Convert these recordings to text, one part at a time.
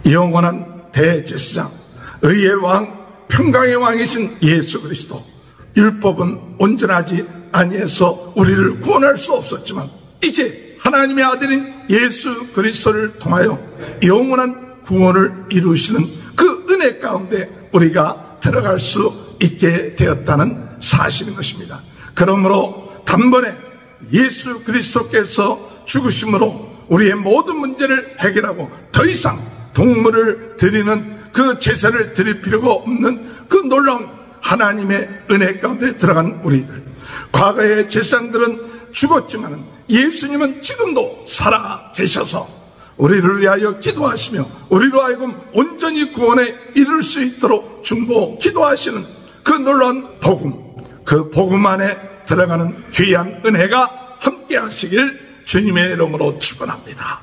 영원한 대제사장, 의의 왕, 평강의 왕이신 예수 그리스도. 율법은 온전하지 아니해서 우리를 구원할 수 없었지만 이제 하나님의 아들인 예수 그리스도를 통하여 영원한 구원을 이루시는 그 은혜 가운데 우리가 들어갈 수 있게 되었다는 사실인 것입니다. 그러므로 단번에 예수 그리스도께서 죽으심으로 우리의 모든 문제를 해결하고 더 이상 동물을 드리는 그 제사를 드릴 필요가 없는 그 놀라운 하나님의 은혜 가운데 들어간 우리들. 과거의 제사장들은 죽었지만 예수님은 지금도 살아 계셔서 우리를 위하여 기도하시며 우리로 하여금 온전히 구원에 이를 수 있도록 중보 기도하시는 그 놀라운 복음, 그 복음 안에 들어가는 귀한 은혜가 함께 하시길 주님의 이름으로 축원합니다.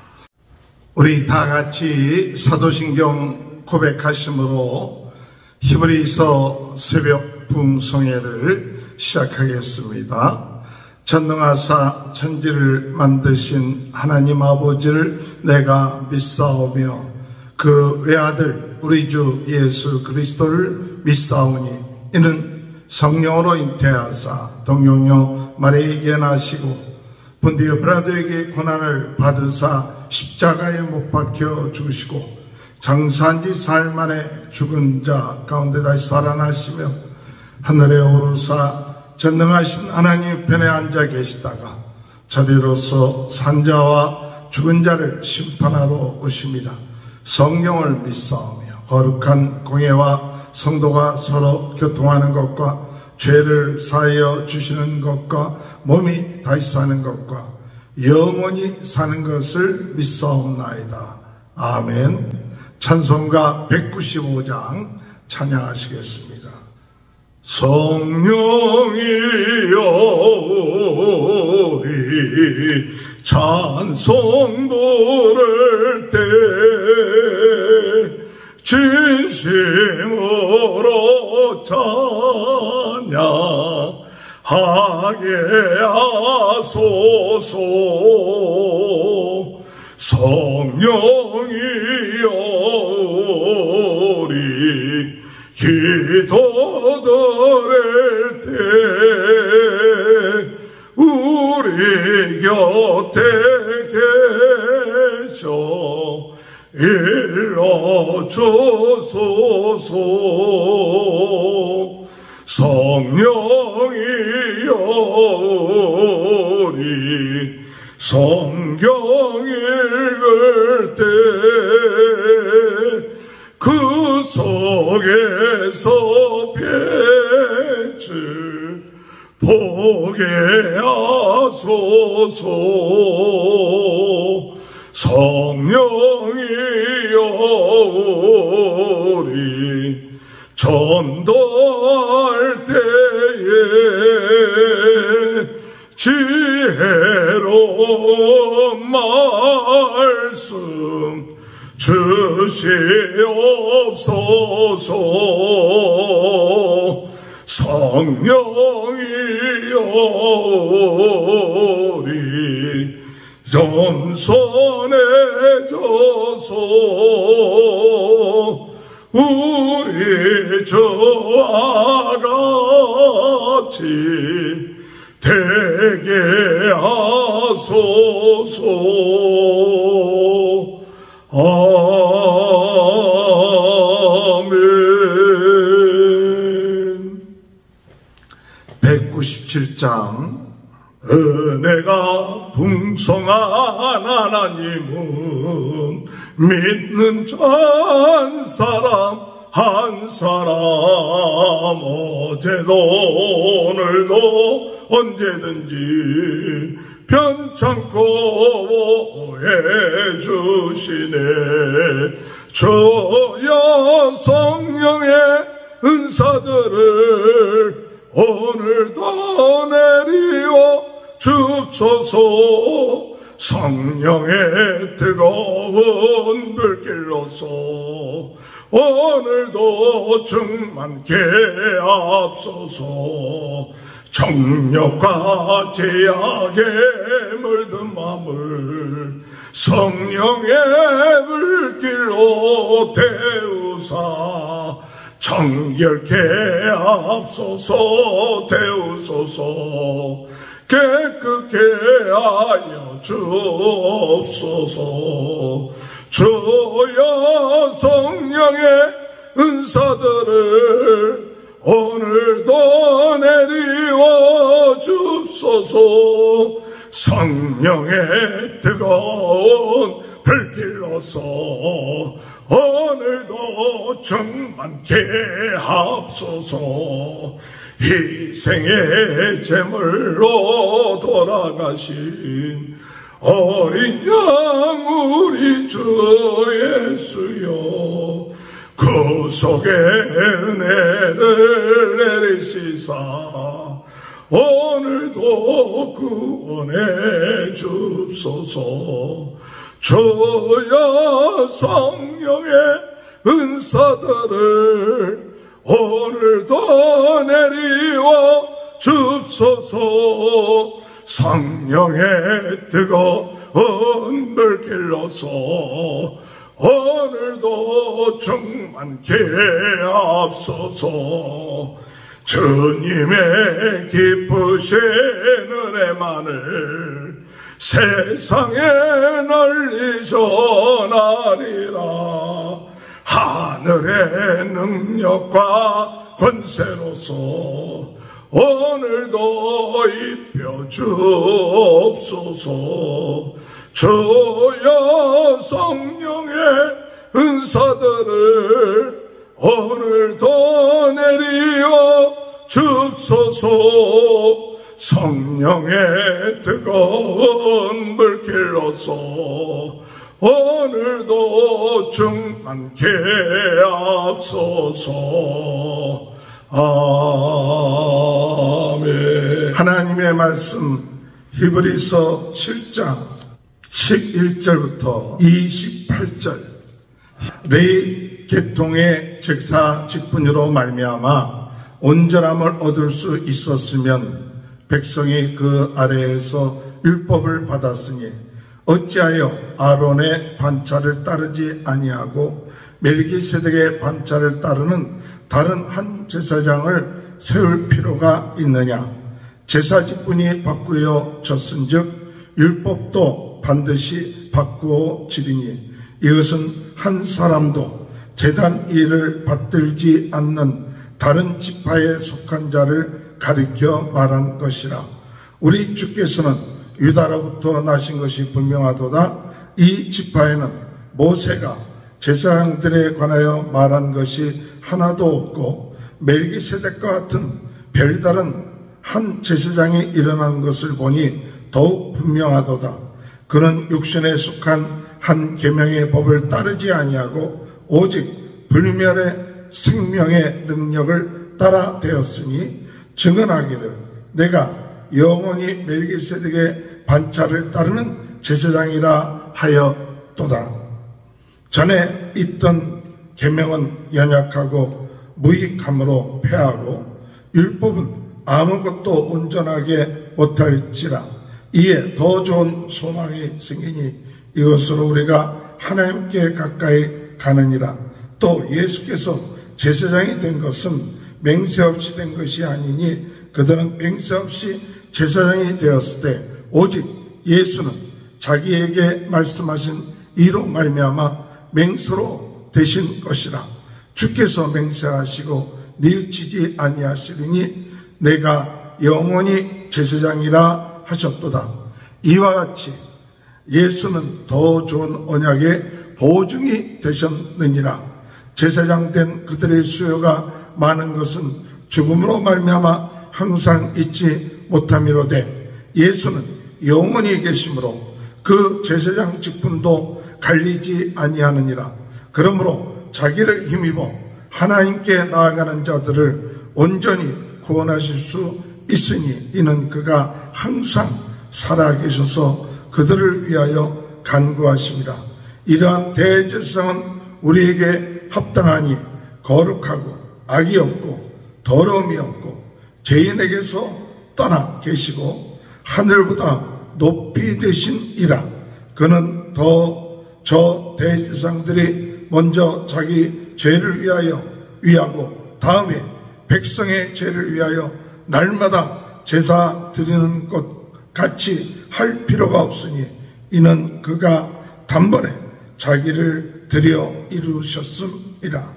우리 다 같이 사도신경 고백하심으로 히브리서 새벽 부흥성회를 시작하겠습니다. 전능하사 천지를 만드신 하나님 아버지를 내가 믿사오며 그 외아들 우리 주 예수 그리스도를 믿사오니 이는 성령으로 잉태하사 동용녀 마리아에게 나시고 본디오 빌라도에게 고난을 받으사 십자가에 못 박혀 죽으시고 장사한 지 사흘 만에 죽은 자 가운데 다시 살아나시며 하늘에 오르사 전능하신 하나님 편에 앉아 계시다가 저리로서 산자와 죽은 자를 심판하러 오심이라. 성령을 믿사오며 거룩한 공예와 성도가 서로 교통하는 것과 죄를 사하여 주시는 것과 몸이 다시 사는 것과 영원히 사는 것을 믿사옵나이다. 아멘. 찬송가 195장 찬양하시겠습니다. 성령이여 우리 찬송 부를 때 진심으로 찬양하게 하소서. 성령이여 우리 기도 드릴 때 우리 곁에 계셔 일러주소서. 성령이여 우리 성경 읽을 때 그 속에서 빛을 보게 하소서. 성령이여 우리 전도할 때에 지혜로운 말씀 주시옵소서. 성령이여 우리 겸손해져서 우리 주와 같이 되게 하소서. 아멘. 197장 은혜가 풍성한 하나님은 믿는 한 사람 어제도 오늘도 언제든지 편찮고 해주시네. 주여 성령의 은사들을 오늘도 내리어 주소서. 성령의 뜨거운 불길로서 오늘도 충만케 앞서서 정욕과 제약에 물든 마음을 성령의 불길로 태우사 정결케 하옵소서. 태우소서. 깨끗게 하여 주옵소서. 주여 성령의 은사들을 오늘도 내리워 줍소서. 성령의 뜨거운 불길로서 오늘도 충만케 하옵소서. 희생의 제물로 돌아가신 어린 양 우리 주 예수여, 구속의 은혜를 내리시사 오늘도 구원해 줍소서. 주여 성령의 은사들을 오늘도 내리워 줍소서. 성령의 뜨거운 불길로서 오늘도 충만케 하옵소서. 주님의 기쁘신 은혜만을 세상에 널리 전하리라. 하늘의 능력과 권세로서 오늘도 입혀 주옵소서. 주여 성령의 은사들을 오늘도 내리어 줍소서. 성령의 뜨거운 불길로서 오늘도 충만케 하옵소서. 아멘. 하나님의 말씀 히브리서 7장 11절부터 28절. 레위 계통의 zek사 직분으로 말미암아 온전함을 얻을 수 있었으면 백성이 그 아래에서 율법을 받았으니 어찌하여 아론의 반차를 따르지 아니하고 멜기세덱의 반차를 따르는 다른 한 제사장을 세울 필요가 있느냐. 제사 직분이 바꾸어졌은즉 율법도 반드시 바꾸어지리니 이것은 한 사람도 제단 일을 받들지 않는 다른 지파에 속한 자를 가리켜 말한 것이라. 우리 주께서는 유다로부터 나신 것이 분명하도다. 이 지파에는 모세가 제사장들에 관하여 말한 것이 하나도 없고 멜기세덱과 같은 별다른 한 제사장이 일어난 것을 보니 더욱 분명하도다. 그는 육신에 속한 한 계명의 법을 따르지 아니하고 오직 불멸의 생명의 능력을 따라 되었으니 증언하기를 내가 영원히 멜기세덱의 반차를 따르는 제사장이라 하였도다. 전에 있던 계명은 연약하고 무익함으로 패하고 율법은 아무것도 온전하게 못할지라. 이에 더 좋은 소망이 생기니 이것으로 우리가 하나님께 가까이 가느니라. 또 예수께서 제사장이 된 것은 맹세 없이 된 것이 아니니 그들은 맹세 없이 제사장이 되었을 때 오직 예수는 자기에게 말씀하신 이로 말미암아 맹세로 되신 것이라. 주께서 맹세하시고 뉘우치지 아니하시리니 내가 영원히 제사장이라 하셨도다. 이와 같이 예수는 더 좋은 언약의 보증이 되셨느니라. 제사장 된 그들의 수요가 많은 것은 죽음으로 말미암아 항상 잊지 못함이로되 예수는 영원히 계심으로 그 제사장 직분도 갈리지 아니하느니라. 그러므로 자기를 힘입어 하나님께 나아가는 자들을 온전히 구원하실 수 있으니 이는 그가 항상 살아계셔서 그들을 위하여 간구하심이라. 이러한 대제사장은 우리에게 합당하니 거룩하고 악이 없고 더러움이 없고 죄인에게서 떠나 계시고 하늘보다 높이 되신 이라. 그는 더 저 대제사장들이 먼저 자기 죄를 위하고 다음에 백성의 죄를 위하여 날마다 제사 드리는 것 같이 할 필요가 없으니 이는 그가 단번에 자기를 드려 이루셨음이라.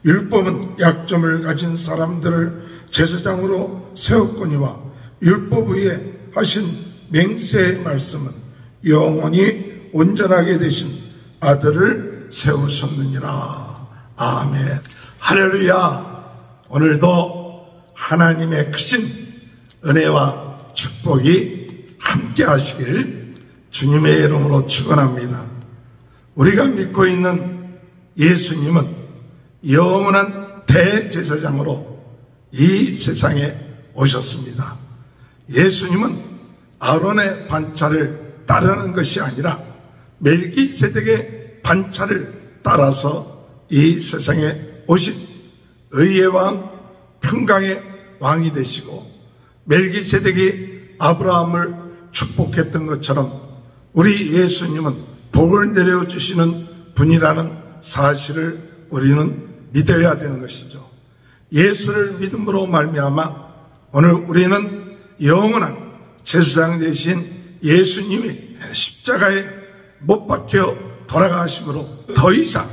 율법은 약점을 가진 사람들을 제사장으로 세웠거니와 율법 위에 하신 맹세의 말씀은 영원히 온전하게 되신 아들을 세우셨느니라. 아멘. 할렐루야. 오늘도 하나님의 크신 은혜와 축복이 함께 하시길 주님의 이름으로 축원합니다. 우리가 믿고 있는 예수님은 영원한 대제사장으로 이 세상에 오셨습니다. 예수님은 아론의 반차를 따르는 것이 아니라 멜기세덱의 반차를 따라서 이 세상에 오신 의의 왕, 평강의 왕이 되시고 멜기세덱이 아브라함을 축복했던 것처럼 우리 예수님은 복을 내려주시는 분이라는 사실을 우리는 믿어야 되는 것이죠. 예수를 믿음으로 말미암아 오늘 우리는 영원한 제사장 되신 예수님이 십자가에 못 박혀 돌아가심으로 더 이상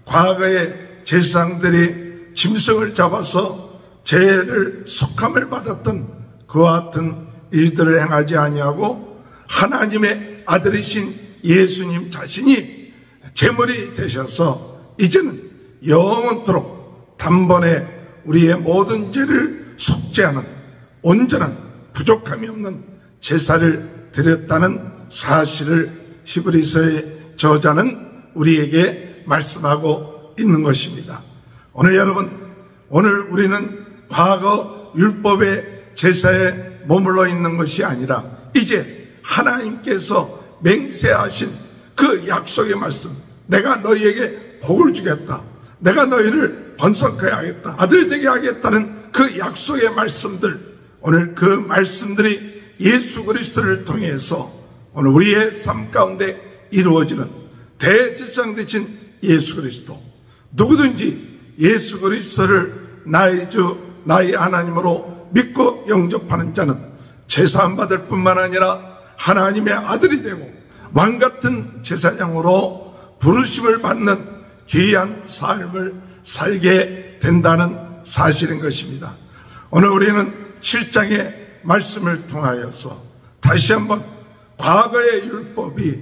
과거의 제사장들이 짐승을 잡아서 죄를 속함을 받았던 그와 같은 일들을 행하지 아니하고 하나님의 아들이신 예수님 자신이 제물이 되셔서 이제는 영원토록 단번에 우리의 모든 죄를 속죄하는 온전한 부족함이 없는 제사를 드렸다는 사실을 히브리서의 저자는 우리에게 말씀하고 있는 것입니다. 오늘 여러분, 오늘 우리는 과거 율법의 제사에 머물러 있는 것이 아니라 이제 하나님께서 맹세하신 그 약속의 말씀, 내가 너희에게 복을 주겠다, 내가 너희를 번성케 하겠다, 아들 되게 하겠다는 그 약속의 말씀들, 오늘 그 말씀들이 예수 그리스도를 통해서 오늘 우리의 삶 가운데 이루어지는 대제사장 되신 예수 그리스도, 누구든지 예수 그리스도를 나의 주 나의 하나님으로 믿고 영접하는 자는 제사함 받을 뿐만 아니라 하나님의 아들이 되고 왕같은 제사장으로 부르심을 받는 귀한 삶을 살게 된다는 사실인 것입니다. 오늘 우리는 7장의 말씀을 통하여서 다시 한번 과거의 율법이,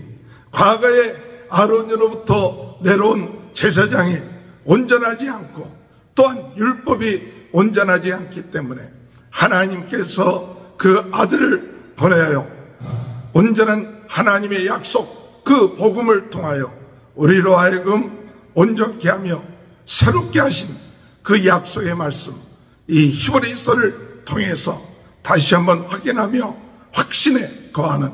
과거의 아론으로부터 내려온 제사장이 온전하지 않고 또한 율법이 온전하지 않기 때문에 하나님께서 그 아들을 보내어 온전한 하나님의 약속, 그 복음을 통하여 우리로 하여금 온전케 하며 새롭게 하신 그 약속의 말씀, 이 히브리서를 통해서 다시 한번 확인하며 확신에 거하는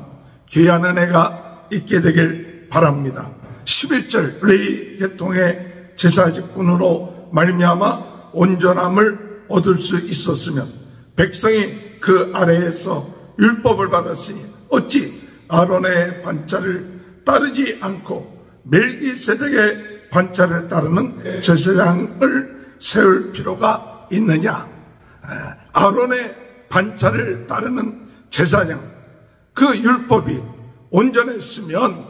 귀한 은혜가 있게 되길 바랍니다. 11절 레위 계통의 제사 직분으로 말미암아 온전함을 얻을 수 있었으면 백성이 그 아래에서 율법을 받았으니 어찌 아론의 반차를 따르지 않고 멜기세덱의 반차를 따르는 제사장을 세울 필요가 있느냐. 아론의 반차를 따르는 제사장, 그 율법이 온전했으면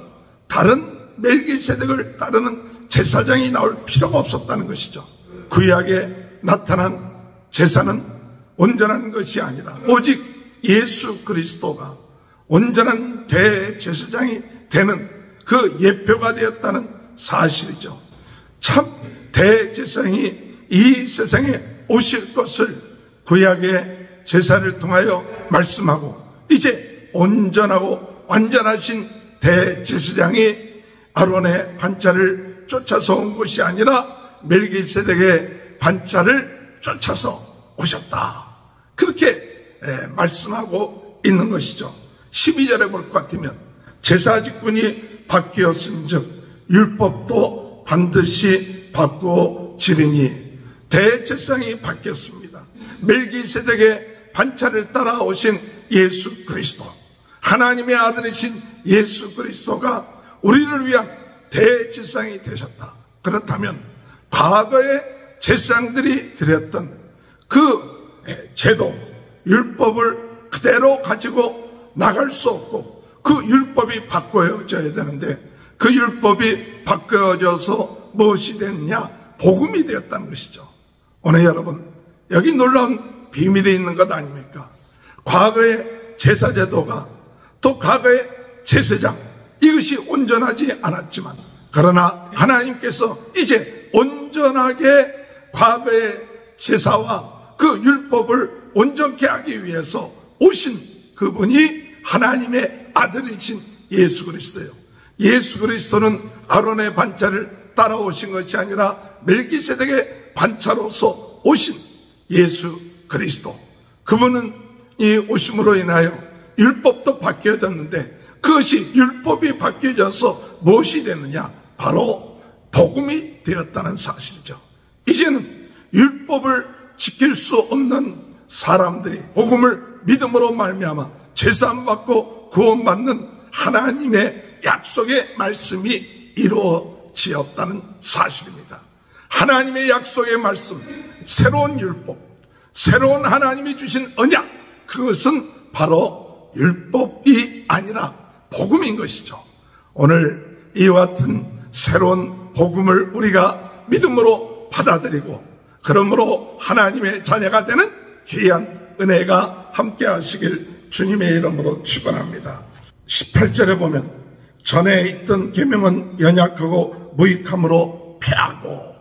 다른 멜기세덱을 따르는 제사장이 나올 필요가 없었다는 것이죠. 구약에 나타난 제사는 온전한 것이 아니라 오직 예수 그리스도가 온전한 대제사장이 되는 그 예표가 되었다는 사실이죠. 참 대제사장이 이 세상에 오실 것을 구약의 제사를 통하여 말씀하고 이제 온전하고 완전하신 대제사장이 아론의 반차를 쫓아서 온 것이 아니라 멜기세덱의 반차를 쫓아서 오셨다. 그렇게 말씀하고 있는 것이죠. 12절에 볼 것 같으면 제사 직분이 바뀌었은즉 율법도 반드시 바꾸어지리니 대제사장이 바뀌었습니다. 멜기세덱의 반차를 따라오신 예수 그리스도, 하나님의 아들이신 예수 그리스도가 우리를 위한 대제사장이 되셨다. 그렇다면 과거의 제사장들이 드렸던 그 제도, 율법을 그대로 가지고 나갈 수 없고 그 율법이 바꿔져야 되는데, 그 율법이 바꿔져서 무엇이 됐냐? 복음이 되었다는 것이죠. 오늘 여러분, 여기 놀라운 비밀이 있는 것 아닙니까? 과거의 제사제도가, 또 과거의 제사장, 이것이 온전하지 않았지만, 그러나 하나님께서 이제 온전하게 과거의 제사와 그 율법을 온전케 하기 위해서 오신 그분이 하나님의 아들이신 예수 그리스도예요. 예수 그리스도는 아론의 반차를 따라오신 것이 아니라 멜기세덱의 반차로서 오신 예수 그리스도, 그분은 이 오심으로 인하여 율법도 바뀌어졌는데, 그것이 율법이 바뀌어져서 무엇이 되느냐? 바로 복음이 되었다는 사실이죠. 이제는 율법을 지킬 수 없는 사람들이 복음을 믿음으로 말미암아 죄사함 받고 구원받는 하나님의 약속의 말씀이 이루어지었다는 사실입니다. 하나님의 약속의 말씀, 새로운 율법, 새로운 하나님이 주신 언약, 그것은 바로 율법이 아니라 복음인 것이죠. 오늘 이와 같은 새로운 복음을 우리가 믿음으로 받아들이고, 그러므로 하나님의 자녀가 되는 귀한 은혜가 함께 하시길 주님의 이름으로 축원합니다. 18절에 보면 전에 있던 계명은 연약하고 무익함으로 패하고,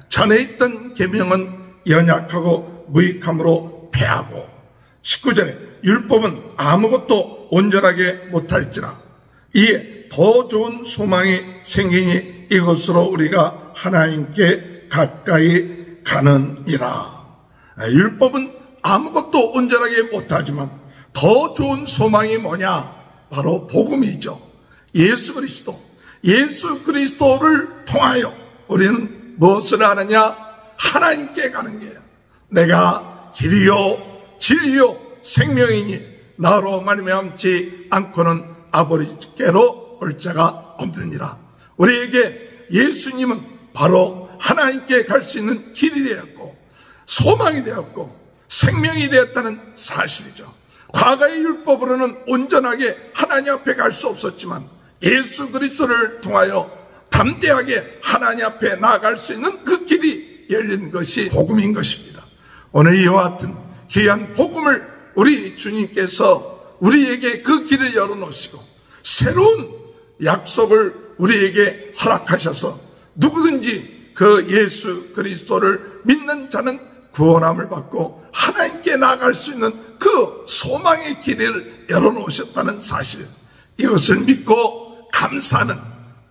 전에 있던 계명은 연약하고 무익함으로 패하고, 19절에 율법은 아무것도 온전하게 못할지라 이에 더 좋은 소망이 생기니 이것으로 우리가 하나님께 가까이 가느니라. 율법은 아무것도 온전하게 못하지만 더 좋은 소망이 뭐냐? 바로 복음이죠. 예수 그리스도, 예수 그리스도를 통하여 우리는 무엇을 하느냐? 하나님께 가는 거예요. 내가 길이요 진리요 생명이니 나로 말미암지 않고는 아버지께로 올 자가 없느니라. 우리에게 예수님은 바로 하나님께 갈 수 있는 길이 되었고 소망이 되었고 생명이 되었다는 사실이죠. 과거의 율법으로는 온전하게 하나님 앞에 갈 수 없었지만 예수 그리스도를 통하여 담대하게 하나님 앞에 나아갈 수 있는 그 길이 열린 것이 복음인 것입니다. 오늘 이와 같은 귀한 복음을 우리 주님께서 우리에게 그 길을 열어놓으시고 새로운 약속을 우리에게 허락하셔서 누구든지 그 예수 그리스도를 믿는 자는 구원함을 받고 하나님께 나아갈 수 있는 그 소망의 길을 열어놓으셨다는 사실, 이것을 믿고 감사하는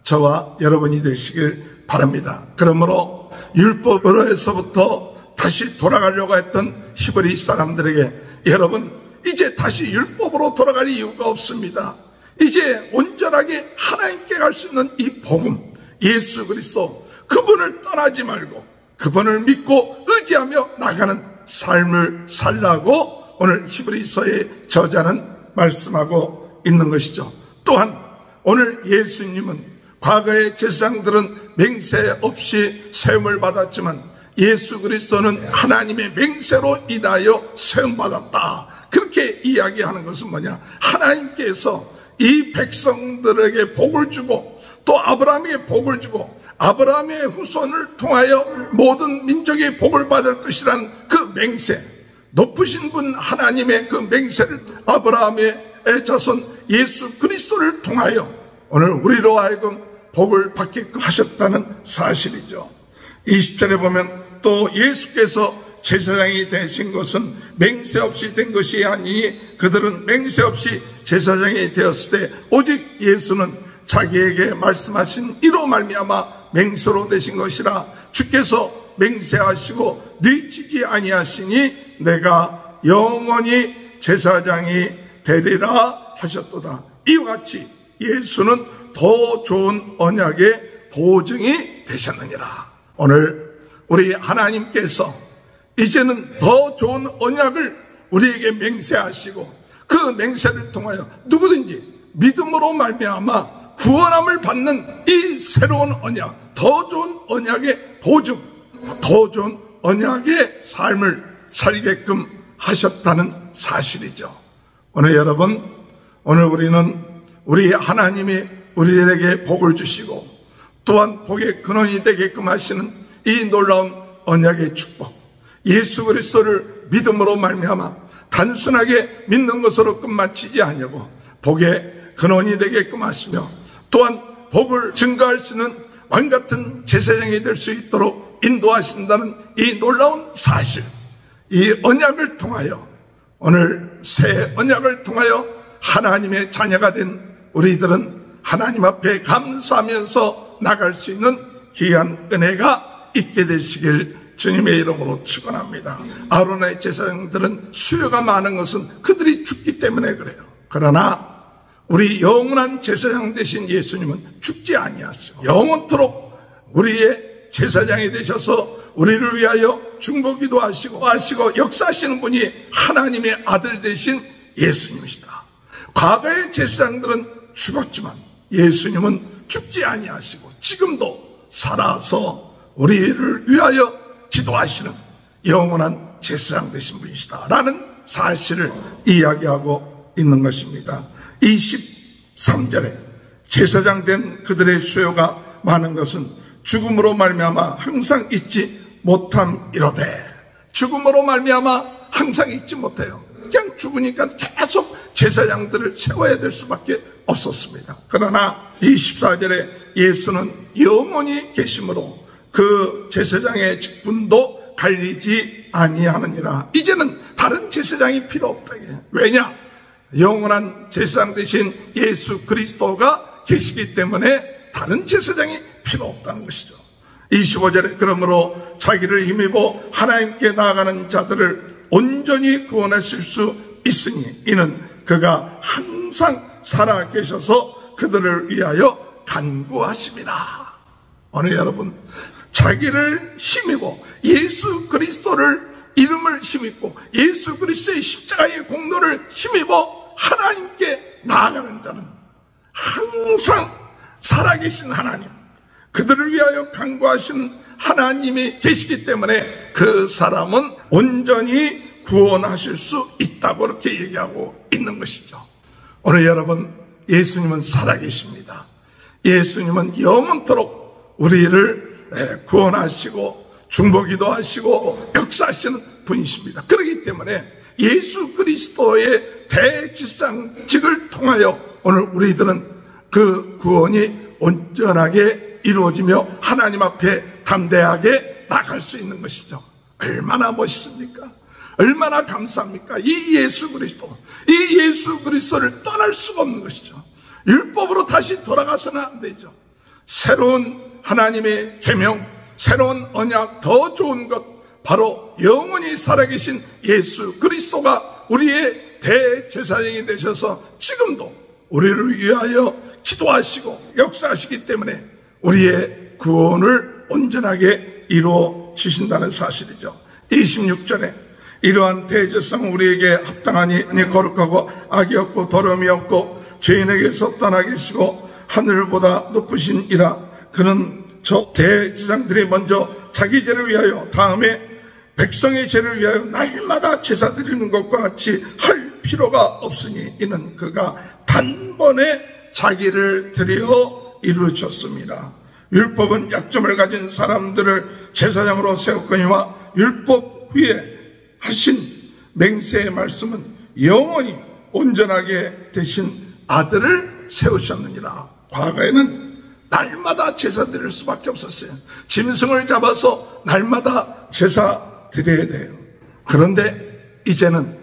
저와 여러분이 되시길 바랍니다. 그러므로 율법으로서부터 다시 돌아가려고 했던 히브리 사람들에게 여러분 이제 다시 율법으로 돌아갈 이유가 없습니다. 이제 온전하게 하나님께 갈 수 있는 이 복음, 예수 그리스도, 그분을 떠나지 말고 그분을 믿고 의지하며 나가는 삶을 살라고 오늘 히브리서의 저자는 말씀하고 있는 것이죠. 또한 오늘 예수님은 과거의 제사장들은 맹세 없이 세움을 받았지만 예수 그리스도는 하나님의 맹세로 인하여 세움받았다. 그렇게 이야기하는 것은 뭐냐? 하나님께서 이 백성들에게 복을 주고 또 아브라함에게 복을 주고 아브라함의 후손을 통하여 모든 민족의 복을 받을 것이라는 그 맹세, 높으신 분 하나님의 그 맹세를 아브라함의 자손 예수 그리스도를 통하여 오늘 우리로 하여금 복을 받게끔 하셨다는 사실이죠. 20절에 보면 또 예수께서 제사장이 되신 것은 맹세 없이 된 것이 아니니 그들은 맹세 없이 제사장이 되었을 때 오직 예수는 자기에게 말씀하신 이로 말미암아 맹세로 되신 것이라 주께서 맹세하시고 뉘치지 아니하시니 내가 영원히 제사장이 되리라 하셨도다. 이와 같이 예수는 더 좋은 언약의 보증이 되셨느니라. 오늘 우리 하나님께서 이제는 더 좋은 언약을 우리에게 맹세하시고 그 맹세를 통하여 누구든지 믿음으로 말미암아 구원함을 받는 이 새로운 언약, 더 좋은 언약의 보증, 더 좋은 언약의 삶을 살게끔 하셨다는 사실이죠. 오늘 여러분, 오늘 우리는 우리 하나님이 우리에게 복을 주시고 또한 복의 근원이 되게끔 하시는 이 놀라운 언약의 축복, 예수 그리스도를 믿음으로 말미암아 단순하게 믿는 것으로 끝마치지 않냐고 복의 근원이 되게끔 하시며 또한 복을 증거할 수 있는 왕같은 제사장이 될 수 있도록 인도하신다는 이 놀라운 사실, 이 언약을 통하여 오늘 새 언약을 통하여 하나님의 자녀가 된 우리들은 하나님 앞에 감사하면서 나갈 수 있는 귀한 은혜가 있게 되시길 주님의 이름으로 축원합니다. 아론의 제사장들은 수요가 많은 것은 그들이 죽기 때문에 그래요. 그러나 우리 영원한 제사장 되신 예수님은 죽지 아니하시고 영원토록 우리의 제사장이 되셔서 우리를 위하여 중보기도 하시고 역사하시는 분이 하나님의 아들 되신 예수님이시다. 과거의 제사장들은 죽었지만 예수님은 죽지 아니하시고 지금도 살아서 우리를 위하여 기도하시는 영원한 제사장 되신 분이시다 라는 사실을 이야기하고 있는 것입니다. 23절에 제사장 된 그들의 수요가 많은 것은 죽음으로 말미암아 항상 잊지 못함이로되, 죽음으로 말미암아 항상 잊지 못해요. 그냥 죽으니까 계속 제사장들을 세워야 될 수밖에 없었습니다. 그러나 24절에 예수는 영원히 계심으로 그 제사장의 직분도 갈리지 아니하느니라. 이제는 다른 제사장이 필요 없다. 왜냐? 영원한 제사장 되신 예수 그리스도가 계시기 때문에 다른 제사장이 필요 없다는 것이죠. 25절에 그러므로 자기를 힘입어 하나님께 나아가는 자들을 온전히 구원하실 수 있으니 이는 그가 항상 살아계셔서 그들을 위하여 간구하심이라. 오늘 여러분, 자기를 힘입어 예수 그리스도를 이름을 힘입고 예수 그리스도의 십자가의 공로를 힘입어 하나님께 나아가는 자는 항상 살아계신 하나님, 그들을 위하여 간구하시는 하나님이 계시기 때문에 그 사람은 온전히 구원하실 수 있다고 그렇게 얘기하고 있는 것이죠. 오늘 여러분, 예수님은 살아계십니다. 예수님은 영원토록 우리를 구원하시고 중보기도 하시고 역사하시는 분이십니다. 그렇기 때문에 예수 그리스도의 대제사장직을 통하여 오늘 우리들은 그 구원이 온전하게 이루어지며 하나님 앞에 담대하게 나갈 수 있는 것이죠. 얼마나 멋있습니까? 얼마나 감사합니까? 이 예수 그리스도를 떠날 수가 없는 것이죠. 율법으로 다시 돌아가서는 안 되죠. 새로운 하나님의 계명, 새로운 언약, 더 좋은 것, 바로 영원히 살아계신 예수 그리스도가 우리의 대제사장이 되셔서 지금도 우리를 위하여 기도하시고 역사하시기 때문에 우리의 구원을 온전하게 이루어 주신다는 사실이죠. 26절에 이러한 대제사장은 우리에게 합당하니 거룩하고 악이 없고 더러움이 없고 죄인에게서 떠나 계시고 하늘보다 높으신 이라. 그는 저 대제사장들이 먼저 자기 죄를 위하여 다음에 백성의 죄를 위하여 날마다 제사 드리는 것과 같이 할 필요가 없으니 이는 그가 단번에 자기를 드려 이루셨습니다. 율법은 약점을 가진 사람들을 제사장으로 세웠거니와 율법 위에 하신 맹세의 말씀은 영원히 온전하게 되신 아들을 세우셨느니라. 과거에는 날마다 제사 드릴 수밖에 없었어요. 짐승을 잡아서 날마다 제사 드려야 돼요. 그런데 이제는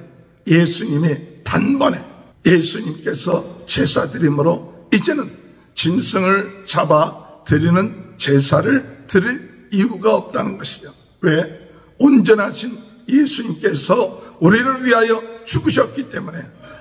예수님이 단번에 예수님께서 제사 드림으로 이제는 짐승을 잡아 드리는 제사를 드릴 이유가 없다는 것이죠. 왜? 온전하신 예수님께서 우리를 위하여 죽으셨기 때문에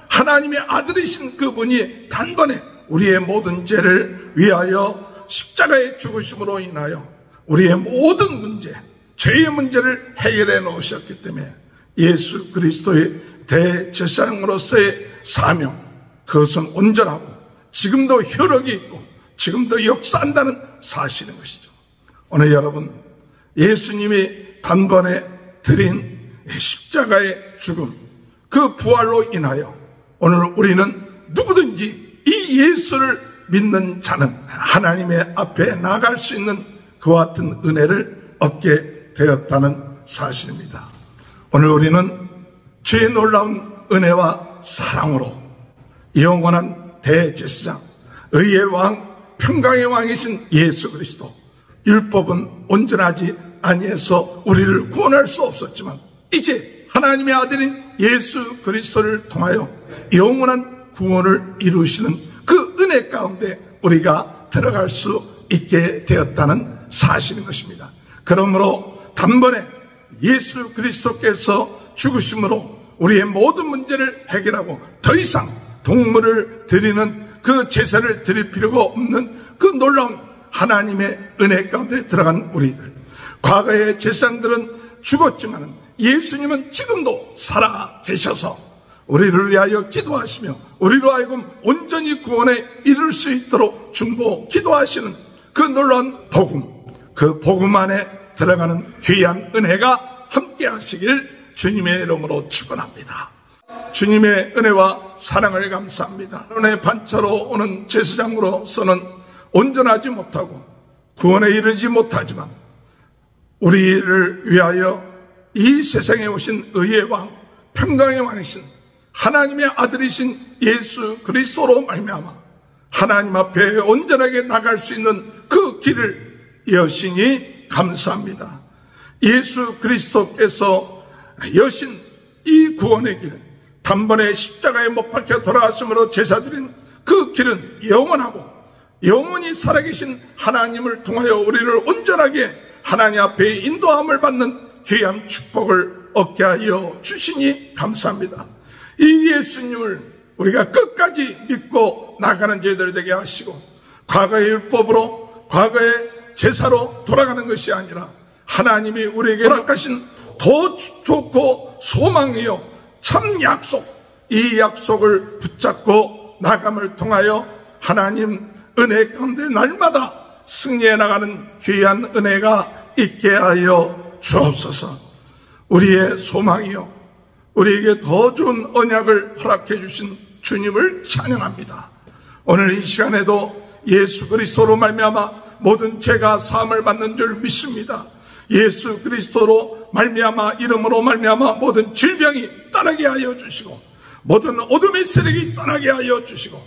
하나님의 아들이신 그분이 단번에 우리의 모든 죄를 위하여 십자가의 죽으심으로 인하여 우리의 모든 문제, 죄의 문제를 해결해 놓으셨기 때문에 예수 그리스도의 대제사장으로서의 사명, 그것은 온전하고 지금도 효력이 있고 지금도 역사한다는 사실인 것이죠. 오늘 여러분, 예수님이 단번에 드린 십자가의 죽음, 그 부활로 인하여 오늘 우리는 누구든지 이 예수를 믿는 자는 하나님의 앞에 나갈 수 있는 그와 같은 은혜를 얻게 되었다는 사실입니다. 오늘 우리는 주의 놀라운 은혜와 사랑으로 영원한 대제사장, 의의 왕, 평강의 왕이신 예수 그리스도, 율법은 온전하지 아니해서 우리를 구원할 수 없었지만 이제 하나님의 아들인 예수 그리스도를 통하여 영원한 구원을 이루시는 그 은혜 가운데 우리가 들어갈 수 있게 되었다는 사실인 것입니다. 그러므로 단번에 예수 그리스도께서 죽으심으로 우리의 모든 문제를 해결하고 더 이상 동물을 드리는 그 제사를 드릴 필요가 없는 그 놀라운 하나님의 은혜 가운데 들어간 우리들, 과거의 제사장들은 죽었지만 예수님은 지금도 살아 계셔서 우리를 위하여 기도하시며 우리로 하여금 온전히 구원에 이룰 수 있도록 중보 기도하시는 그 놀라운 복음, 그 복음 안에 들어가는 귀한 은혜가 함께 하시길 주님의 이름으로 축원합니다. 주님의 은혜와 사랑을 감사합니다. 은혜의 반차로 오는 제사장으로서는 온전하지 못하고 구원에 이르지 못하지만 우리를 위하여 이 세상에 오신 의의 왕, 평강의 왕이신 하나님의 아들이신 예수 그리스도로 말미암아 하나님 앞에 온전하게 나갈 수 있는 그 길을 여시니 감사합니다. 예수 그리스도께서 여신 이 구원의 길, 단번에 십자가에 못 박혀 돌아가심으로 제사드린 그 길은 영원하고 영원히 살아계신 하나님을 통하여 우리를 온전하게 하나님 앞에 인도함을 받는 귀한 축복을 얻게 하여 주시니 감사합니다. 이 예수님을 우리가 끝까지 믿고 나가는 저희들 되게 하시고 과거의 율법으로 과거의 제사로 돌아가는 것이 아니라 하나님이 우리에게 허락하신 더 좋고 소망이요 참 약속, 이 약속을 붙잡고 나감을 통하여 하나님 은혜 가운데 날마다 승리해 나가는 귀한 은혜가 있게 하여 주옵소서. 우리의 소망이요 우리에게 더 좋은 언약을 허락해 주신 주님을 찬양합니다. 오늘 이 시간에도 예수 그리스도로 말미암아 모든 죄가 사함을 받는 줄 믿습니다. 예수 그리스도로 말미암아 이름으로 말미암아 모든 질병이 떠나게 하여 주시고 모든 어둠의 세력이 떠나게 하여 주시고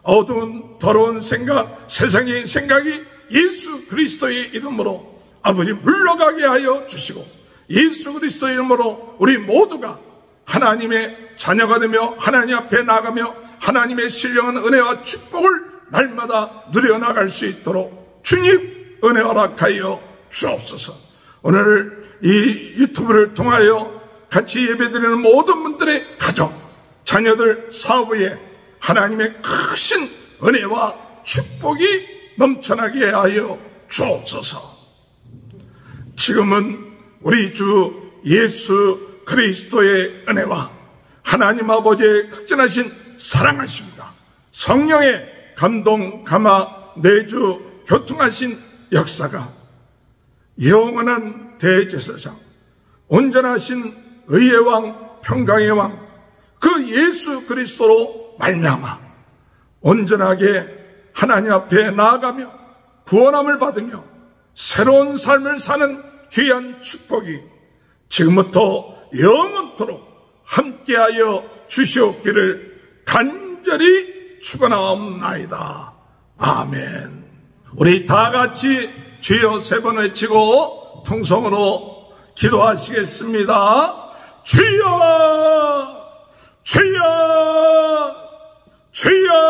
어두운 더러운 생각, 세상의 생각이 예수 그리스도의 이름으로 아버지 물러가게 하여 주시고 예수 그리스도의 이름으로 우리 모두가 하나님의 자녀가 되며 하나님 앞에 나가며 하나님의 신령한 은혜와 축복을 날마다 누려나갈 수 있도록 주님 은혜 허락하여 주옵소서. 오늘 이 유튜브를 통하여 같이 예배드리는 모든 분들의 가족, 자녀들, 사업에 하나님의 크신 은혜와 축복이 넘쳐나게 하여 주옵소서. 지금은 우리 주 예수 그리스도의 은혜와 하나님 아버지의 극진하신 사랑하십니다. 성령의 감동, 감화, 내주, 교통하신 역사가 영원한 대제사장, 온전하신 의의 왕, 평강의 왕, 그 예수 그리스도로 말미암아 온전하게 하나님 앞에 나아가며 구원함을 받으며 새로운 삶을 사는 귀한 축복이 지금부터 영원토록 함께하여 주시옵기를 간절히 축원하옵나이다. 아멘. 우리 다 같이 주여 세 번 외치고 통성으로 기도하시겠습니다. 주여, 주여, 주여.